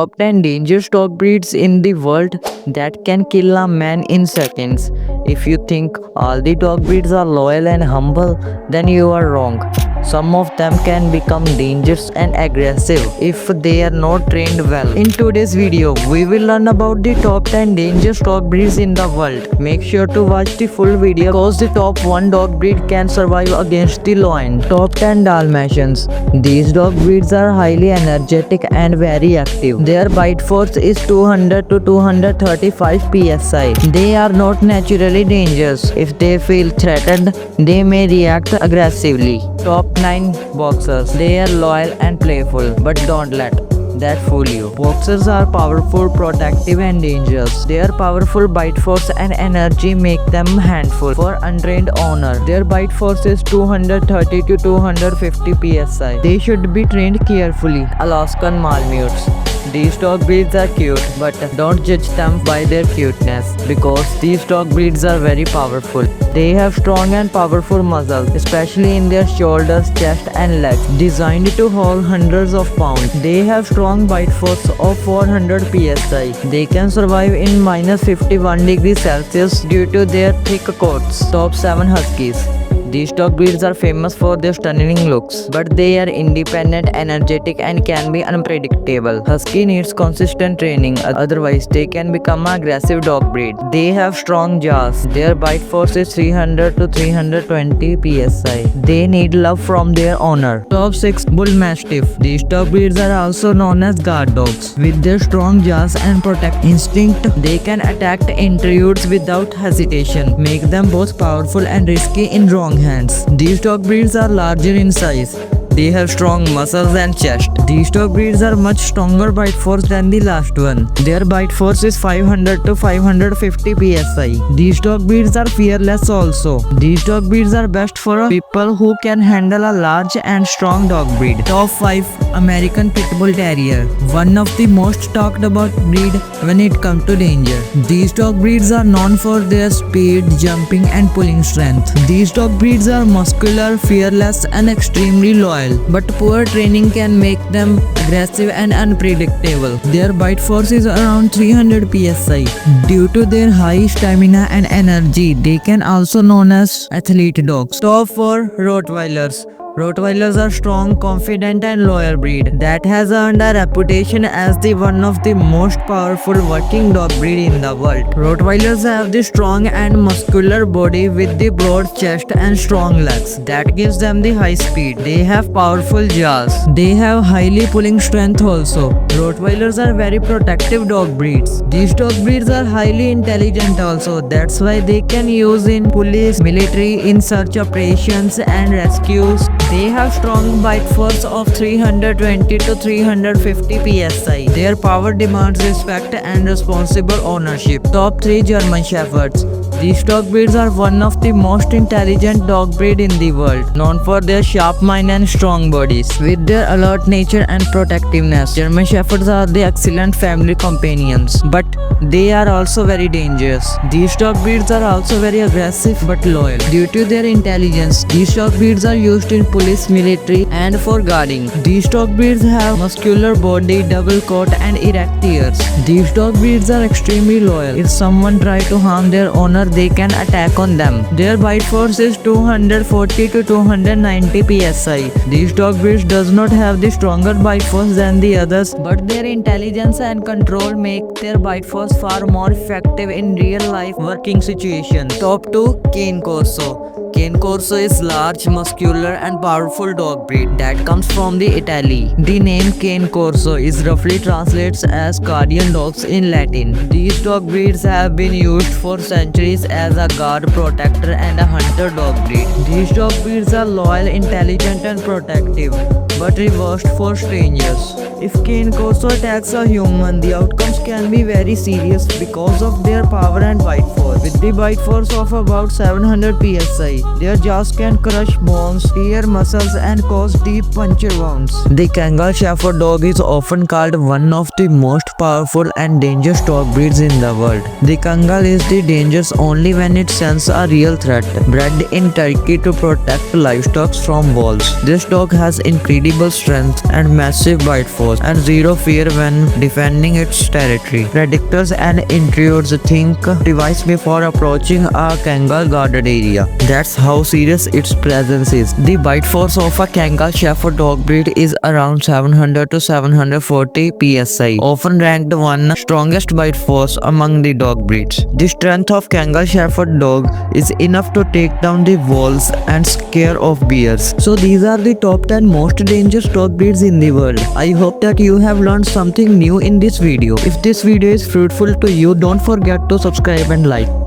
Top 10 dangerous dog breeds in the world that can kill a man in seconds. If you think all the dog breeds are loyal and humble, then you are wrong. Some of them can become dangerous and aggressive if they are not trained well. In today's video, we will learn about the top 10 dangerous dog breeds in the world. Make sure to watch the full video because the top 1 dog breed can survive against the lion. Top 10 Dalmatians. These dog breeds are highly energetic and very active. Their bite force is 200 to 235 psi. They are not naturally dangerous. If they feel threatened, they may react aggressively. Top 9 Boxers. They are loyal and playful, but don't let that fool you. Boxers are powerful, protective and dangerous. Their powerful bite force and energy make them handful for untrained owner. Their bite force is 230 to 250 psi. They should be trained carefully. Alaskan Malamutes. These dog breeds are cute, but don't judge them by their cuteness because these dog breeds are very powerful. They have strong and powerful muscles, especially in their shoulders, chest and legs, designed to hold hundreds of pounds. They have strong bite force of 400 psi. They can survive in minus 51 degrees Celsius due to their thick coats. Top 7 Huskies. These dog breeds are famous for their stunning looks, but they are independent, energetic and can be unpredictable. Husky needs consistent training, otherwise they can become an aggressive dog breed. They have strong jaws. Their bite force is 300 to 320 psi. They need love from their owner. Top 6 Bull Mastiff. These dog breeds are also known as guard dogs. With their strong jaws and protect instinct, they can attack intrudes without hesitation, make them both powerful and risky in wrong hands. These dog breeds are larger in size. They have strong muscles and chest. These dog breeds are much stronger bite force than the last one. Their bite force is 500 to 550 psi. These dog breeds are fearless also. These dog breeds are best for people who can handle a large and strong dog breed. Top 5 American Pit Bull Terrier. One of the most talked about breed when it comes to danger. These dog breeds are known for their speed, jumping and pulling strength. These dog breeds are muscular, fearless and extremely loyal. But poor training can make them aggressive and unpredictable. Their bite force is around 300 psi. Due to their high stamina and energy, they can also known as athlete dogs. Top 4 Rottweilers. Rottweilers are strong, confident and loyal breed that has earned a reputation as the one of the most powerful working dog breed in the world. Rottweilers have the strong and muscular body with the broad chest and strong legs that gives them the high speed. They have powerful jaws. They have highly pulling strength also. Rottweilers are very protective dog breeds. These dog breeds are highly intelligent also. That's why they can use in police, military, in search operations and rescues. They have strong bite force of 320 to 350 psi. Their power demands respect and responsible ownership. Top 3 German Shepherds. These dog breeds are one of the most intelligent dog breed in the world, known for their sharp mind and strong bodies. With their alert nature and protectiveness, German Shepherds are the excellent family companions, but they are also very dangerous. These dog breeds are also very aggressive but loyal. Due to their intelligence, these dog breeds are used in police, military and for guarding. These dog breeds have muscular body, double coat and erect ears. These dog breeds are extremely loyal. If someone tries to harm their owner, they can attack on them. Their bite force is 240 to 290 psi. These dog breeds does not have the stronger bite force than the others, but their intelligence and control make their bite force far more effective in real life working situations. Top 2 Cane Corso. Cane Corso is large, muscular and powerful dog breed that comes from the Italy. The name Cane Corso is roughly translates as guardian dogs in Latin. These dog breeds have been used for centuries as a guard, protector and a hunter dog breed. These dog breeds are loyal, intelligent and protective, but reversed for strangers. If Cane Corso attacks a human, the outcomes can be very serious because of their power and bite force. With the bite force of about 700 psi, their jaws can crush bones, tear muscles and cause deep puncture wounds. The Kangal Shepherd dog is often called one of the most powerful and dangerous dog breeds in the world. The Kangal is the dangerous only when it senses a real threat. Bred in Turkey to protect livestock from wolves, this dog has incredible strength and massive bite force. force and zero fear when defending its territory. Predators and intruders think twice before approaching a Kangal guarded area. That's how serious its presence is. The bite force of a Kangal Shepherd dog breed is around 700 to 740 psi, often ranked one strongest bite force among the dog breeds. The strength of Kangal Shepherd dog is enough to take down the wolves and scare off bears. So these are the top 10 most dangerous dog breeds in the world. I hope that you have learned something new in this video. If this video is fruitful to you, don't forget to subscribe and like.